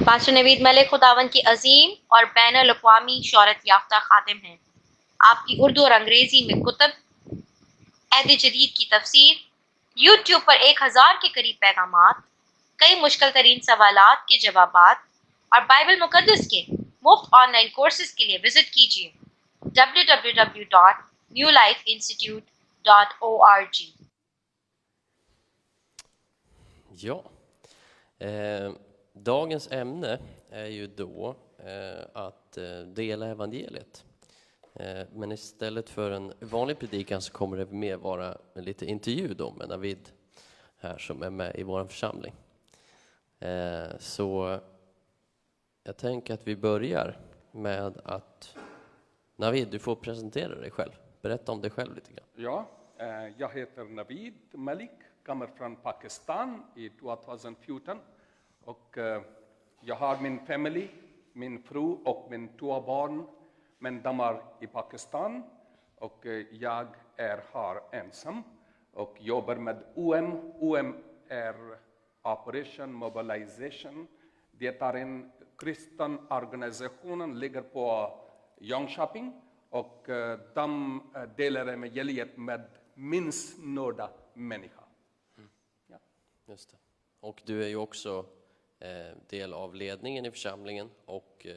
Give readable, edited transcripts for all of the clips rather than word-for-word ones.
पास्टर नवीद मलिक खुदावन की अजीम और बैनुल अक़वामी शोहरत याफ्ता खादिम हैं। आपकी उर्दू और अंग्रेजी में कुतब, अहद जदीद की तफसीर, यूट्यूब पर 1000 के करीब पैगामात, कई मुश्किल तरीन सवालात के जवाबात और बाइबल मुकद्दस के मुफ्त ऑनलाइन कोर्सेज के लिए विजिट कीजिए www.newlifeinstitute.org। Ja, dagens ämne är ju då att dela evangeliet. Men istället för en vanlig predikan så kommer det mer vara en lite intervju då med Navid här som är med i vår församling. Så jag tänker att vi börjar med att Navid, du får presentera dig själv. Berätta om dig själv lite grann. Ja, jag heter Navid Malik, kommer från Pakistan i 2014 och jag har min familj, min fru och min 2 barn, men de är i Pakistan och jag är här ensam och jobbar med OM. OM är Operation Mobilization. Det är en kristen organisation, ligger på Jönköping och de delar evangeliet med minst några människor. Ja. Just det. Och du är ju också del av ledningen i församlingen och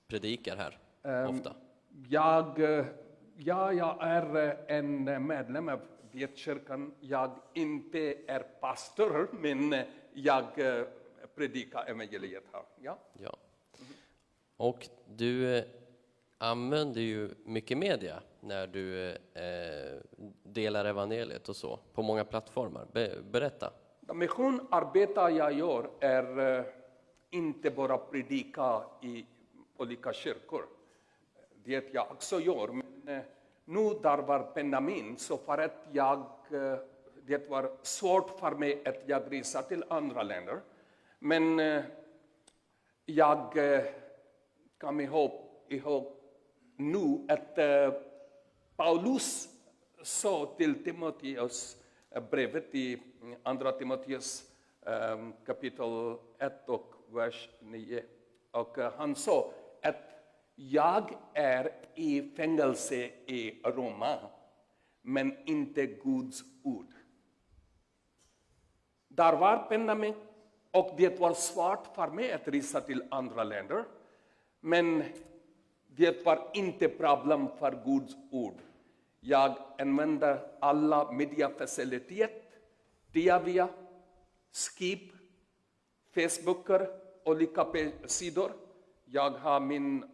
predikar här ofta. Jag är en medlem av kyrkan. Jag inte är pastor, men jag predikar evangeliet här. Ja. Ja. Och du använder ju mycket media när du delar evangeliet och så på många plattformar. Berätta. Missionarbete jag gör är inte bara predika i olika kyrkor. Det jag också gör, men nu där var pandemin så för att det var svårt för mig att jag resa till andra länder. Men jag kom ihåg nu att Paulus sa till Timoteus brevet i andra Timoteus kapitel 1 och vers 9. Och han sa att jag är i fängelse i Roma, men inte Guds ord. Där var pandemi och det var svårt för mig att resa till andra länder. Men det var inte problem för Guds ord. Jag använder alla mediafaciliteter, TV, Skype, Facebooker, olika sidor. Jag har min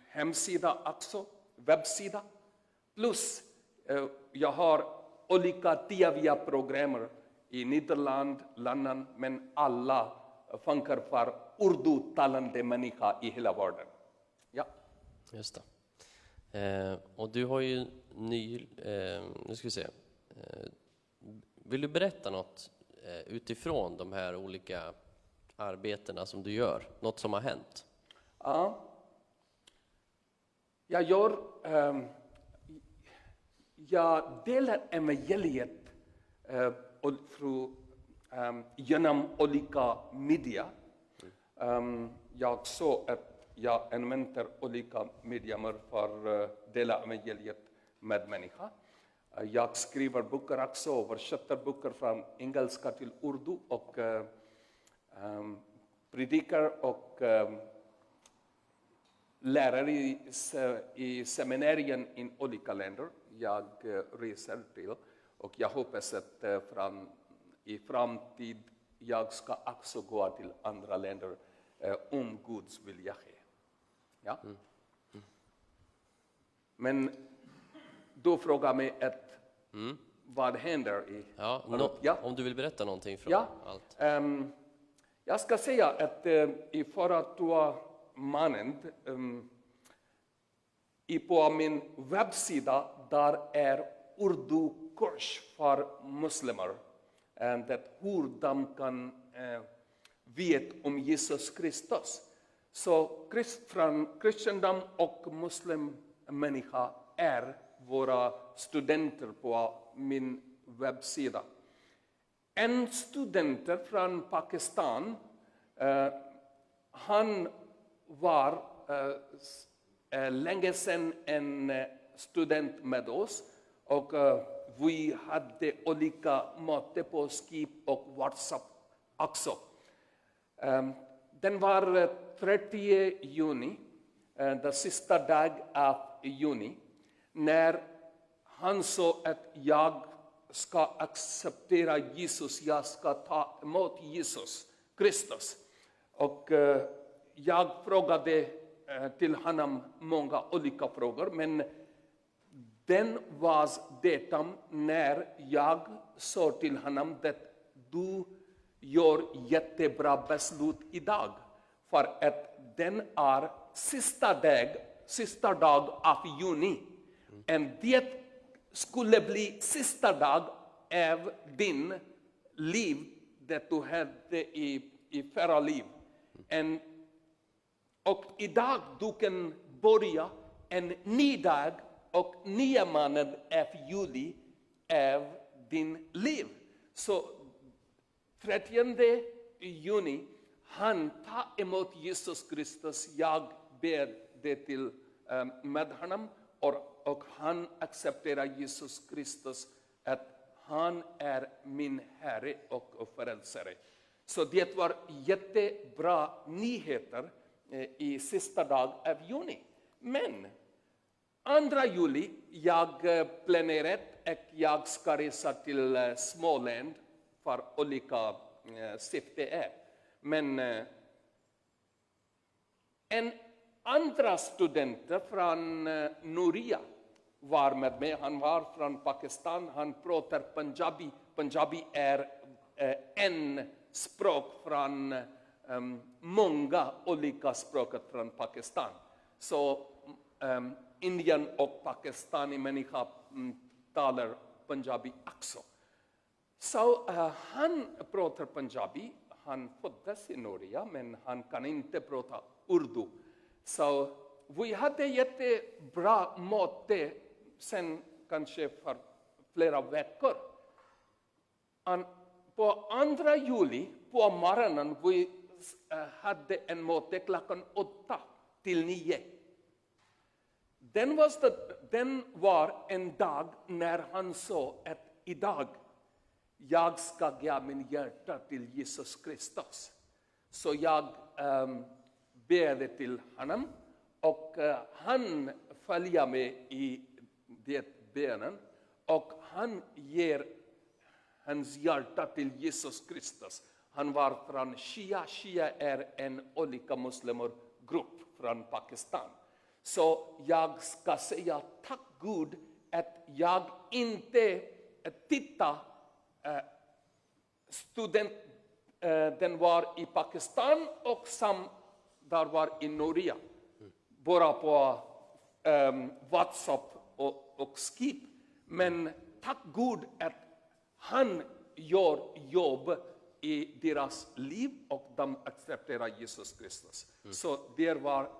hemsida också, webbsida. Plus jag har olika TV-program i Nederland, London, men alla funkar för urdu-talande människor i hela världen. Ja. Just det. Och du har ju nu ska vi se. Vill du berätta något utifrån de här olika arbetena som du gör? Något som har hänt? Ja. Jag delar evangeliet genom olika media. Jag såg att jag använder olika medier för att dela evangeliet med människor. Jag skriver böcker också, översätter böcker från engelska till urdu och predikar och lärare i seminarien i olika länder. Jag reser till och jag hoppas att i framtid jag ska också gå till andra länder om Guds vilja sker. Ja? Men då frågar mig att vad händer i... Ja, om du vill berätta någonting från allt. Jag ska säga att i förra 2 månader på min webbsida där är urdu-kurs för muslimer. Hur de kan veta om Jesus Kristus. Så kristendom och muslimmänniska är våra studenter på min webbsida. En student från Pakistan, han var länge sedan en student med oss och vi hade olika möten på Skype och WhatsApp också. Den var 30 juni, den sista dag av juni, när han sa att jag ska acceptera Jesus, jag ska ta emot Jesus Kristus. Och jag frågade till honom många olika frågor, men den var det när jag sa till honom att du gör jättebra beslut idag, för att den är sista dag av juni. Och det skulle bli sista dag av din liv, det du hade i förra liv. Och idag du kan börja en ny dag och nya månad av juli av din liv. Så 30 juni, han tar emot Jesus Kristus. Jag ber det till med honom och han accepterar Jesus Kristus att han är min Herre och frälsare. Så det var jättebra nyheter i sista dag av juni. Men 2 juli, jag planerat att jag ska resa till Småland för olika syften. Men en andra student från Noria var med mig. Han var från Pakistan. Han pratar punjabi. Punjabi är en språk från många olika språk från Pakistan. Så Indien och pakistani människor talar punjabi också. Så han pratar punjabi. Han föddes i Noria, men han kan inte prata urdu. Så vi hade jättebra möte sen kanske för flera veckor. På 2 juli på morgonen vi hade en möte klockan 8 till 9. Den var en dag när han sa att idag jag ska ge min hjärta till Jesus Kristus. Så jag ber till honom och han följer med i det bönen och han ger hans hjärta till Jesus Kristus. Han var från Shia. Shia är en olika muslimgrupp från Pakistan. Så jag ska säga tack Gud att jag inte tittar student den var i Pakistan och som där var i Noria. Bara på WhatsApp och Skype. Men tack Gud att han gör jobb i deras liv och de accepterar Jesus Kristus. Så det var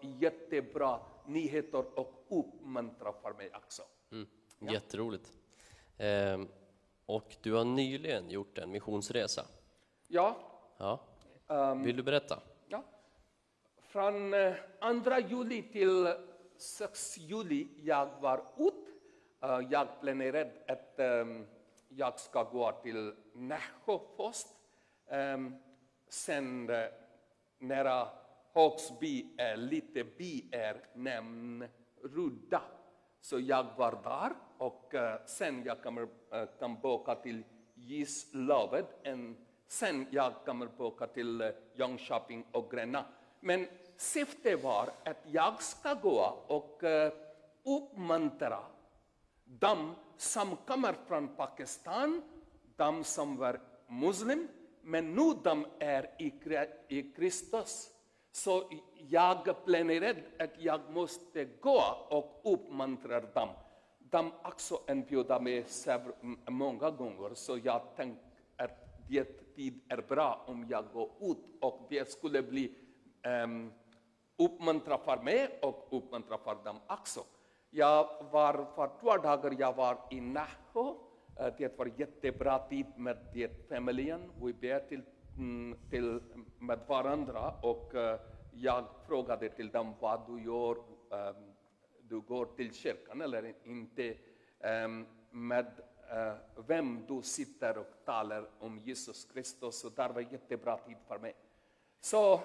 jättebra nyheter och uppmuntran för mig också. Ja. Jätteroligt. Och du har nyligen gjort en missionsresa. Ja. Vill du berätta? Ja. Från 2 juli till 6 juli jag var ut. Jag planerade att jag ska gå till Nässjö först. Sen nära Håksby lite by är nämnd Rudda. Så jag var där och sen jag kommer tillbaka till Gislaved. Sen jag kommer tillbaka till Jönköping och Gränna. Men syftet var att jag ska gå och uppmuntra de som kommer från Pakistan, de som var muslim, men nu de är i Kristus. Så jag planerade att jag måste gå och uppmuntra dem. De också inbjuder mig många gånger, så jag tänkte att det tid är bra om jag går ut och det skulle bli uppmuntra för mig och uppmuntra för dem också. Jag var för 2 dagar jag var i Nässjö Det var jättebra tid med familjen. Vi ber med varandra och jag frågade till dem vad du gör. Du går till kyrkan eller inte, med vem du sitter och talar om Jesus Kristus. Så det var jättebra tid för mig. Så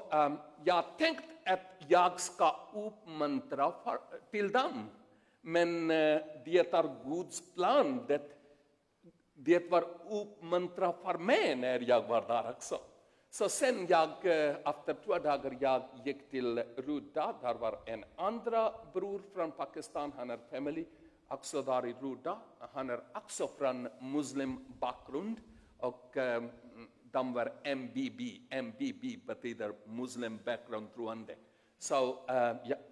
jag tänkte att jag ska uppmuntra till dem. Men det är Guds plan. Det var uppmuntra för mig när jag var där också. Så sen efter 2 dagar jag gick till Ruda. Där var en andra bror från Pakistan. Han är familj också där i Ruda. Han är också från muslim bakgrund. Och de var MBB. MBB betyder muslim bakgrund troende. Så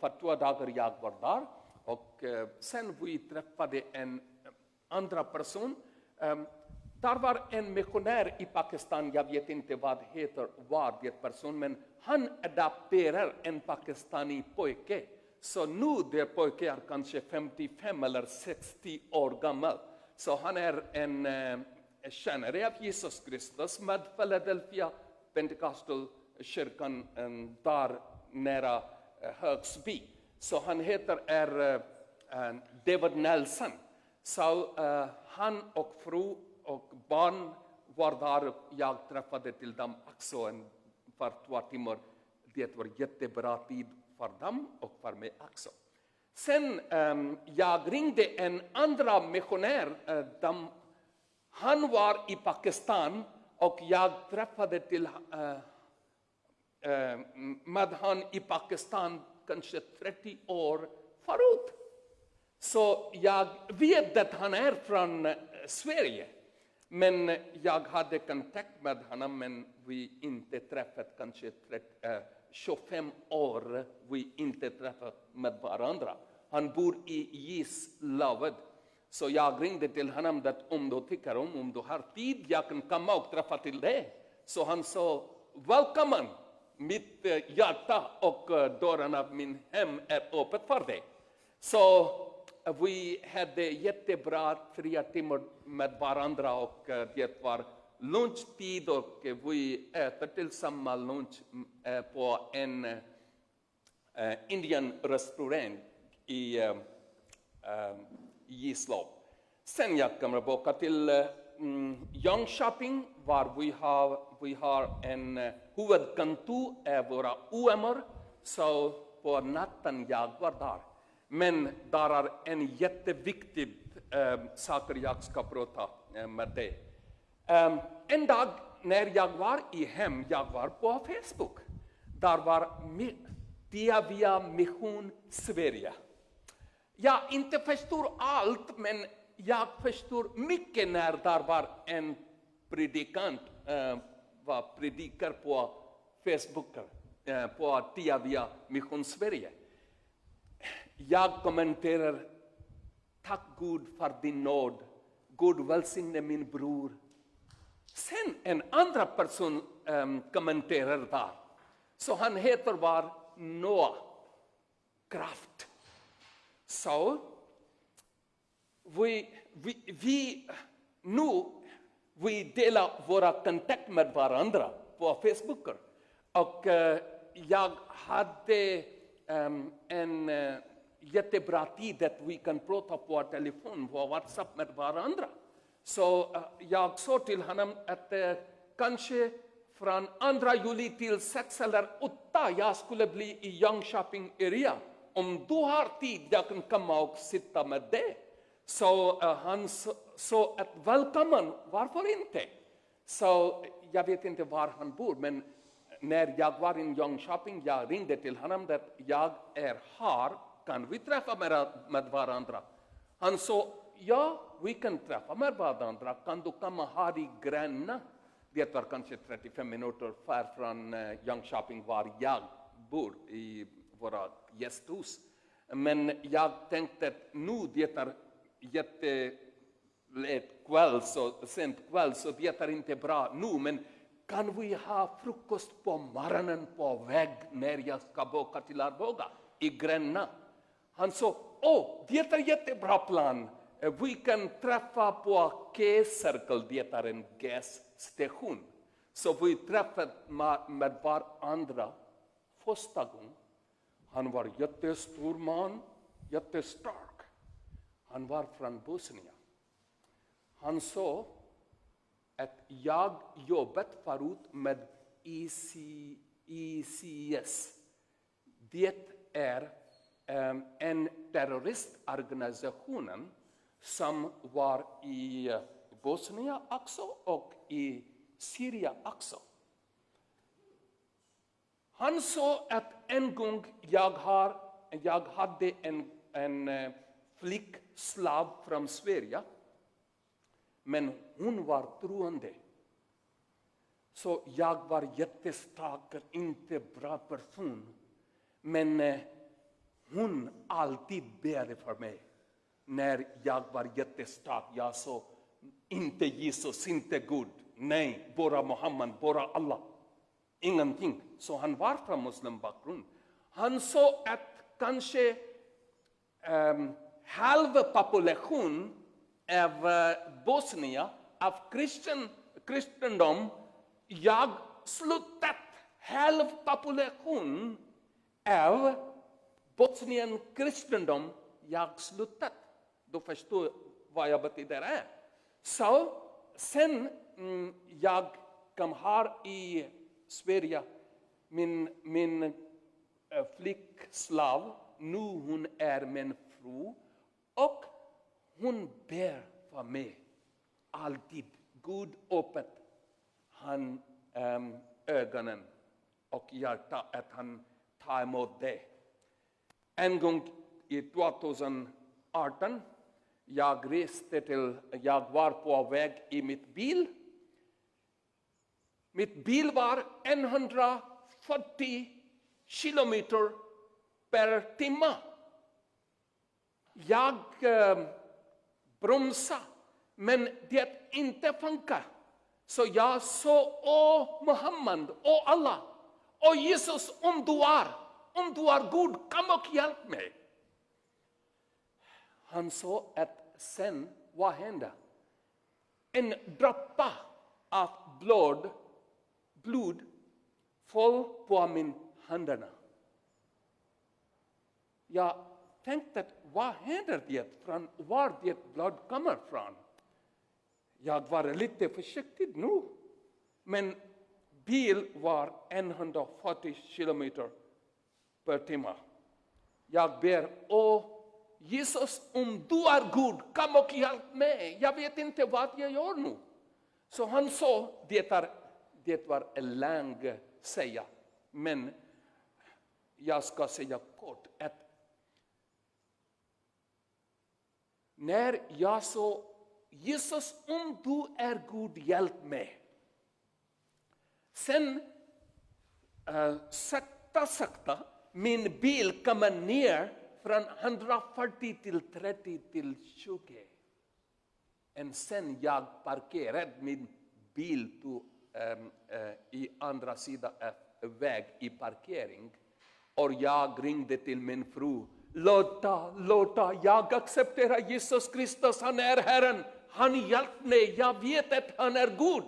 för 2 dagar jag var där. Och sen vi träffade en andra person. Där var en missionär i Pakistan, jag vet inte vad var det person, men han adopterar en pakistani pojke. Så nu det pojke är kanske 55 eller 60 år gammal. Så han är en tjänare av Jesus Kristus med Philadelphia Pentecostal kyrkan där nära Högsby. Så han heter David Nelson. Så han och fru och barn var där. Jag träffade till dem också för 2 timmar. Det var jättebra tid för dem och för mig också. Sen jag ringde en andra missionär. Han var i Pakistan och jag träffade till med han i Pakistan kanske 30 år förut. Så jag vet att han är från Sverige. Men jag hade kontakt med honom, men vi inte träffat kanske 25 år. Vi inte träffat med varandra. Han bor i Gislavid. Så jag ringde till honom att om du tycker om du har tid, jag kan komma och träffa till dig. Så han sa, välkommen. Mitt hjärta och dörren av min hem är öppet för dig. Så vi hade jättebra 3 timmar med varandra och det var lunchtid och vi äter tillsammans lunch på en indian restaurang i Gislav. Sen jag kommer tillbaka till Jönköping var vi har en huvudkontor av våra UMR. Så på natten jag var där. Men där är en jätteviktig sak jag ska prata med dig. En dag när jag var i hem, jag var på Facebook. Där var Tiavia Mission Sverige. Jag inte förstår allt, men jag förstår mycket när där var en predikant predikar på Facebook på Tiavia Mission Sverige. Jag kommenterar, tack Gud för din nåd. Gud välsigne min bror. Sen en andra person kommenterar där. Så han heter var Noah Kraft. Så vi delar våra kontakt med varandra på Facebook. Och jag hade en jättebra tid att vi kan prata på telefon, på WhatsApp med varandra. Så jag sa till honom att kanske från 2 juli till 6 eller 8 jag skulle bli i Jönköping area. Om du har tid, jag kan komma och sitta med dig. Så han sa att välkommen, varför inte? Så jag vet inte var han bor, men när jag var i Jönköping, jag ringde till honom att jag är här, kan vi träffa med varandra? Han sa, ja, vi kan träffa med varandra, kan du komma här i Gränna? Det var kanske 35 minuter från Jönköping var jag bor i våra gästhus. Men jag tänkte att nu det är jättelätt kväll, så sent kväll, så det är inte bra nu, men kan vi ha frukost på morgonen på väg när jag ska åka till Arboga i Gränna? Han sa, det är jättebra plan. Vi kan träffa på K-cirkel, det är en gasstation. Så vi träffade med varandra första gången. Han var jättestor man, jättestark. Han var från Bosnien. Han sa att jag jobbat förut med ICS. Det är en terroristorganisation som var i Bosnien också och i Syrien också. Han sa att en gång jag hade en flickslav från Sverige, men hon var troende. Så jag var jättestark, inte bra person. Men hon alltid ber för mig. När jag var jättestark, jag sa inte Jesus, inte Gud. Nej, bara Muhammed, bara Allah. Ingenting. Så han var från muslim bakgrund. Han sa att kanske halva population av Bosnien, av kristendom, jag slutat halv population av Bosnien kristendom, jag slutat. Du förstår vad jag betyder. Så sen jag kom här i Sverige, min flickslav, nu hon är min fru och hon ber för mig alltid. Gud öppet han ögonen och hjärtat att han tar emot det. En gång i 2018 jag var på väg i mitt bil. Mitt bil var 140 kilometer per timme. Jag bromsade, men det inte funkar. Så jag sa, åh Muhammed, åh Allah, åh Jesus, om du är god, kom och hjälp mig. Han sa att sen, vad hände? En droppe av blod föll på min händerna. Jag tänkte, vad händer det? Från var det blod kommer från? Jag var lite försiktig nu. Men bil var 140 kilometer per timme. Jag ber, åh Jesus, om du är god, kom och hjälp mig. Jag vet inte vad jag gör nu. Så han sa, det var en lång säga. Men jag ska säga kort att när jag sa, Jesus, om du är god, hjälp mig. Sen sakta, min bil kommer ner från 140 till 30 till 20. Och sen jag parkerade min bil i andra sidan av väg i parkering. Och jag ringde till min fru. Låta, jag accepterar Jesus Kristus, han är Herren. Han hjälpt mig, jag vet att han är god.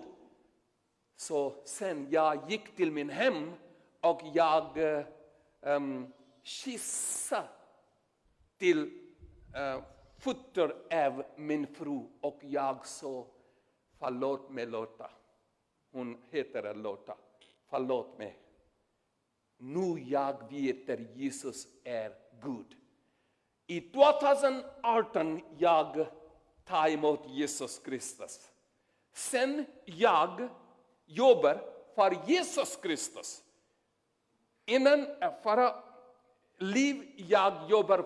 Så sen jag gick till min hem och jag kissade till fötter av min fru och jag sa, förlåt mig Lotta. Hon heter Lotta. Förlåt mig. Nu jag vet att Jesus är god. I 2018 jag tar emot Jesus Kristus. Sen jag jobbar för Jesus Kristus. Innan förra liv jag jobbar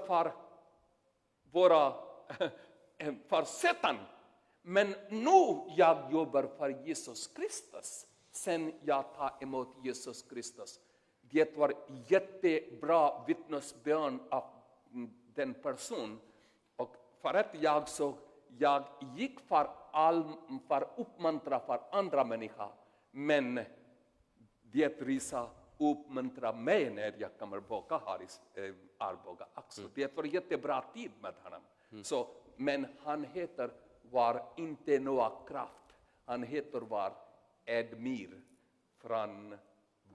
för Satan. Men nu jag jobbar för Jesus Kristus. Sen jag tar emot Jesus Kristus. Det var jättebra vittnesbörd av den person. Och för att jag gick för uppmuntra för andra människor. Men det risa uppmuntra mig när jag kommer tillbaka här i Arboga också. Det var jättebra tid med honom. Så Men han heter var inte Noah Kraft. Han heter var Edmir från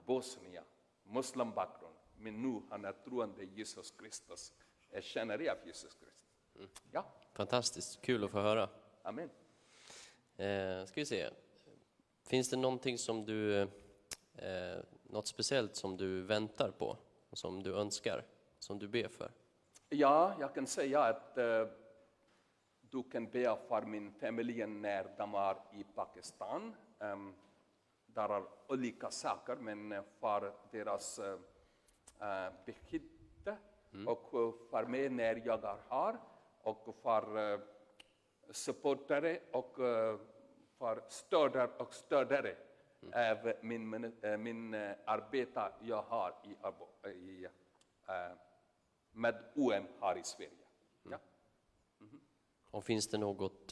Bosnien, muslimbakgrund. Men nu han är troende Jesus Kristus. Jag känner av Jesus Kristus. Ja, Fantastiskt, kul att få höra. amen. Ska vi se. Finns det någonting som du, något speciellt som du väntar på, som du önskar, som du ber för? Ja, jag kan säga att du kan be för min familj när de är i Pakistan. Där är olika saker, men för deras beskydd och för mig när jag är här och för supportare och för stödare av min arbete jag har med OM här i Sverige. Ja. Och finns det något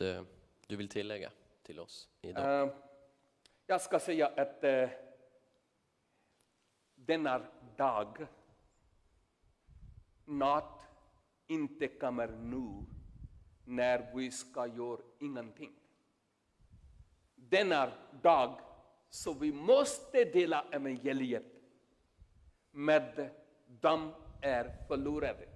du vill tillägga till oss idag? Jag ska säga att denna dag natt inte kommer nu när vi ska göra ingenting. Denna dag så vi måste dela evangeliet med de är förlorade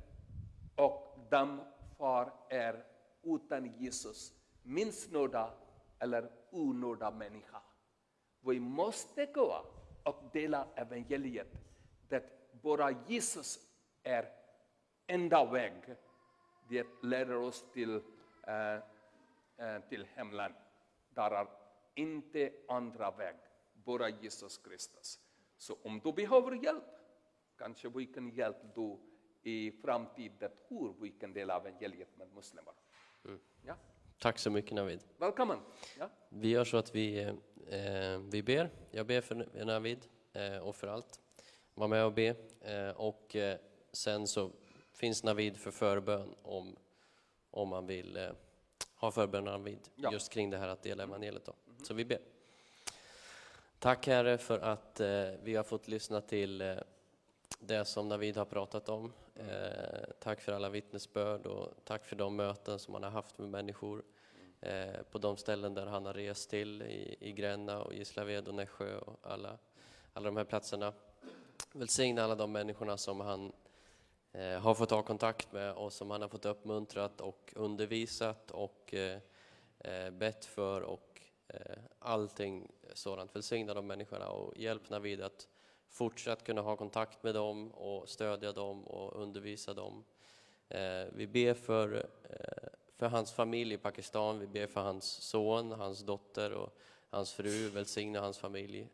och de far är utan Jesus missnöjda eller onådda människa. Vi måste gå och dela evangeliet att bara Jesus är enda väg. Det leder oss till himlen. Där är inte andra väg, bara Jesus Kristus. Så om du behöver hjälp, kanske vi kan hjälpa dig i framtiden hur vi kan dela evangeliet med muslimer. Ja? Tack så mycket, Navid. Välkommen! Ja? Vi gör så att vi ber. Jag ber för Navid och för allt. Var med och be. Och sen så finns Navid för förbön om man vill ha förbön Navid. Ja. Just kring det här att dela evangeliet då. Så vi ber. Tack Herre för att vi har fått lyssna till det som Navid har pratat om. Tack för alla vittnesbörd och tack för de möten som han har haft med människor på de ställen där han har rest till i Gränna och Gislaved och Nässjö och alla de här platserna. Välsigna alla de människorna som han har fått ha kontakt med och som han har fått uppmuntrat och undervisat och bett för och allting sådant. Välsigna de människorna och hjälp Navid att fortsatt kunna ha kontakt med dem och stödja dem och undervisa dem. Vi ber för hans familj i Pakistan, vi ber för hans son, hans dotter och hans fru, välsigna hans familj.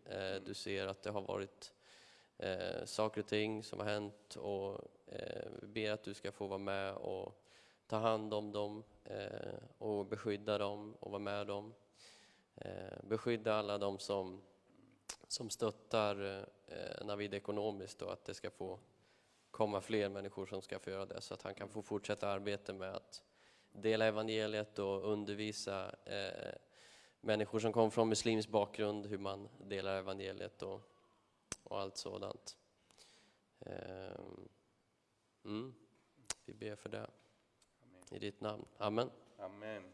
Du ser att det har varit saker och ting som har hänt och vi ber att du ska få vara med och ta hand om dem och beskydda dem och vara med dem. Beskydda alla dem som stöttar Navid ekonomiskt och att det ska få komma fler människor som ska få göra det så att han kan få fortsätta arbeta med att dela evangeliet och undervisa människor som kommer från muslimsk bakgrund hur man delar evangeliet och allt sådant. Vi ber för det. I ditt namn. Amen. Amen.